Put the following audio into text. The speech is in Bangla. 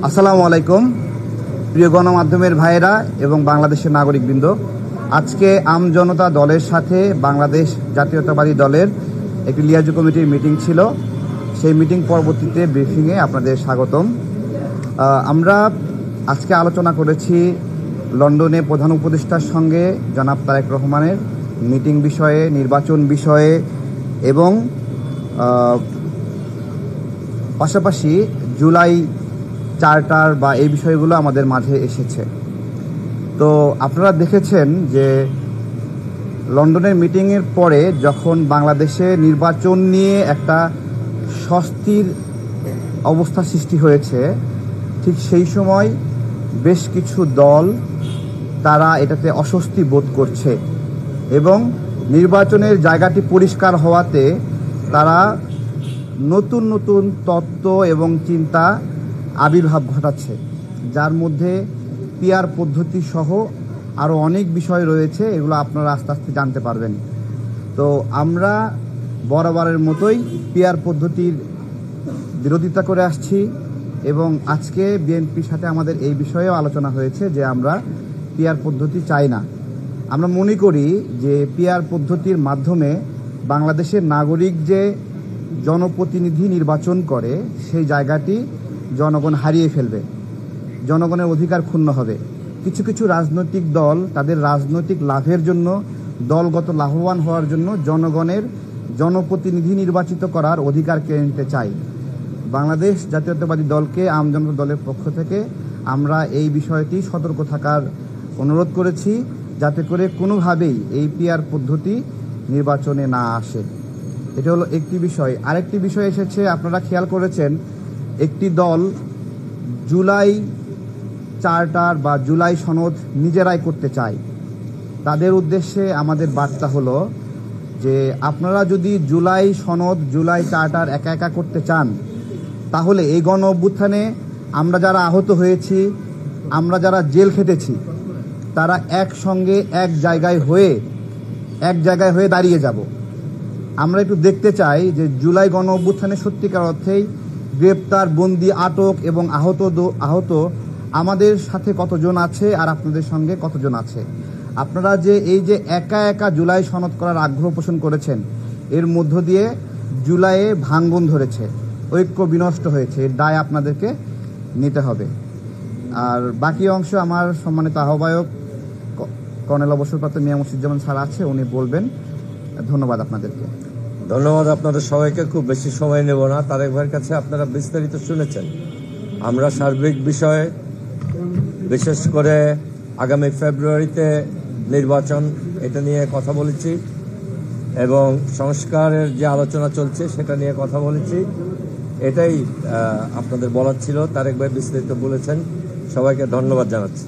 আসসালামু আলাইকুম প্রিয় গণমাধ্যমের ভাইয়েরা এবং বাংলাদেশের নাগরিকবৃন্দ। আজকে আম জনতা দলের সাথে বাংলাদেশ জাতীয়তাবাদী দলের একটি লিয়াজু কমিটির মিটিং ছিল। সেই মিটিং পরবর্তীতে ব্রিফিংয়ে আপনাদের স্বাগতম। আমরা আজকে আলোচনা করেছি লন্ডনে প্রধান উপদেষ্টার সঙ্গে জনাব তারেক রহমানের মিটিং বিষয়ে, নির্বাচন বিষয়ে এবং পাশাপাশি জুলাই চার্টার বা এই বিষয়গুলো আমাদের মাঝে এসেছে। তো আপনারা দেখেছেন যে লন্ডনের মিটিংয়ের পরে যখন বাংলাদেশে নির্বাচন নিয়ে একটা স্বস্তির অবস্থা সৃষ্টি হয়েছে, ঠিক সেই সময় বেশ কিছু দল তারা এটাতে অস্বস্তি বোধ করছে এবং নির্বাচনের জায়গাটি পরিষ্কার হওয়াতে তারা নতুন নতুন তত্ত্ব এবং চিন্তা আবির্ভাব ঘটাচ্ছে, যার মধ্যে পিআর পদ্ধতি সহ আরও অনেক বিষয় রয়েছে। এগুলো আপনারা আস্তে আস্তে জানতে পারবেন। তো আমরা বরাবরের মতোই পিআর পদ্ধতির বিরোধিতা করে আসছি এবং আজকে বিএনপির সাথে আমাদের এই বিষয়েও আলোচনা হয়েছে যে আমরা পিআর পদ্ধতি চাই না। আমরা মনে করি যে পিআর পদ্ধতির মাধ্যমে বাংলাদেশের নাগরিক যে জনপ্রতিনিধি নির্বাচন করে সেই জায়গাটি জনগণ হারিয়ে ফেলবে, জনগণের অধিকার ক্ষুণ্ণ হবে। কিছু কিছু রাজনৈতিক দল তাদের রাজনৈতিক লাভের জন্য, দলগত লাভবান হওয়ার জন্য জনগণের জনপ্রতিনিধি নির্বাচিত করার অধিকার কেড়ে নিতে চায়। বাংলাদেশ জাতীয়তাবাদী দলকে আম জনতা দলের পক্ষ থেকে আমরা এই বিষয়টি সতর্ক থাকার অনুরোধ করেছি, যাতে করে কোনোভাবেই এই পিআর পদ্ধতি নির্বাচনে না আসে। এটা হলো একটি বিষয়। আরেকটি বিষয় এসেছে, আপনারা খেয়াল করেছেন, একটি দল জুলাই চার্টার বা জুলাই সনদ নিজেরাই করতে চায়। তাদের উদ্দেশ্যে আমাদের বার্তা হলো যে আপনারা যদি জুলাই সনদ, জুলাই চার্টার একা একা করতে চান, তাহলে এই গণ অভ্যুত্থানে আমরা যারা আহত হয়েছি, আমরা যারা জেল খেটেছি, তারা একসঙ্গে এক জায়গায় হয়ে দাঁড়িয়ে যাব। আমরা একটু দেখতে চাই যে জুলাই গণ অভ্যুত্থানে সত্যিকার অর্থেই গ্রেপ্তার, বন্দি, আটক এবং আহত আমাদের সাথে কতজন আছে আর আপনাদের সঙ্গে কতজন আছে। আপনারা যে এই যে একা একা জুলাই সনদ করার আগ্রহ পোষণ করেছেন, এর মধ্য দিয়ে জুলাইয়ে ভাঙন ধরেছে, ঐক্য বিনষ্ট হয়েছে। এর দায় আপনাদেরকে নিতে হবে। আর বাকি অংশ আমার সম্মানিত আহ্বায়ক কর্নেল অবসরপ্রাপ্ত মিয়া মুর্শিদুজ্জামান স্যার আছে, উনি বলবেন। ধন্যবাদ আপনাদেরকে। ধন্যবাদ আপনাদের সবাইকে। খুব বেশি সময় নেব না। তারেক ভাইয়ের কাছে আপনারা বিস্তারিত শুনেছেন। আমরা সার্বিক বিষয়ে, বিশেষ করে আগামী ফেব্রুয়ারিতে নির্বাচন, এটা নিয়ে কথা বলেছি এবং সংস্কারের যে আলোচনা চলছে সেটা নিয়ে কথা বলেছি। এটাই আপনাদের বলার ছিল। তারেক ভাই বিস্তারিত বলেছেন। সবাইকে ধন্যবাদ জানাচ্ছি।